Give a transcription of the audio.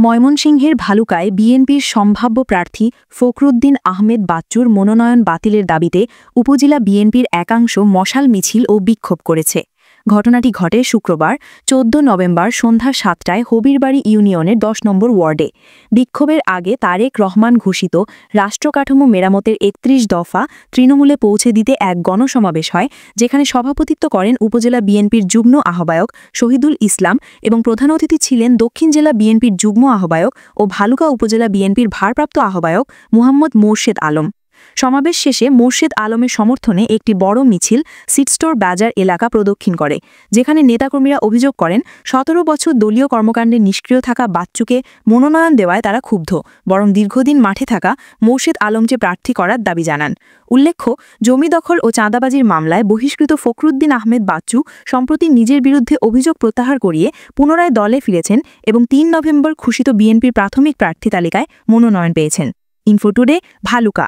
ময়মনসিংহের ভালুকায় বিএনপির সম্ভাব্য প্রার্থী ফখরুদ্দিন আহমেদ বাচ্চুর মনোনয়ন বাতিলের দাবিতে উপজেলা বিএনপির একাংশ মশাল মিছিল ও বিক্ষোভ করেছে। ঘটনাটি ঘটে শুক্রবার ১৪ নভেম্বর সন্ধ্যা ৭টায় হবিরবাড়ি ইউনিয়নের ১০ নম্বর ওয়ার্ডে। বিক্ষোভের আগে তারেক রহমান ঘোষিত রাষ্ট্রকাঠামো মেরামতের ৩১ দফা তৃণমূলে পৌঁছে দিতে এক গণসমাবেশ হয়, যেখানে সভাপতিত্ব করেন উপজেলা বিএনপির যুগ্ম আহ্বায়ক শহীদুল ইসলাম এবং প্রধান অতিথি ছিলেন দক্ষিণ জেলা বিএনপির যুগ্ম আহ্বায়ক ও ভালুকা উপজেলা বিএনপির ভারপ্রাপ্ত আহ্বায়ক মুহাম্মদ মোর্শেদ আলম। সমাবেশ শেষে মোর্শেদ আলমের সমর্থনে একটি বড় মিছিল সিটস্টোর বাজার এলাকা প্রদক্ষিণ করে, যেখানে নেতাকর্মীরা অভিযোগ করেন ১৭ বছর দলীয় কর্মকাণ্ডে নিষ্ক্রিয় থাকা বাচ্চুকে মনোনয়ন দেওয়ায় তারা ক্ষুব্ধ, বরং দীর্ঘদিন মাঠে থাকা মোর্শেদ আলমকে প্রার্থী করার দাবি জানান। উল্লেখ্য, জমি দখল ও চাঁদাবাজির মামলায় বহিষ্কৃত ফখরুদ্দিন আহমেদ বাচ্চু সম্প্রতি নিজের বিরুদ্ধে অভিযোগ প্রত্যাহার করিয়ে পুনরায় দলে ফিরেছেন এবং ৩ নভেম্বর ঘোষিত বিএনপির প্রাথমিক প্রার্থী তালিকায় মনোনয়ন পেয়েছেন। Info today, Bhaluka.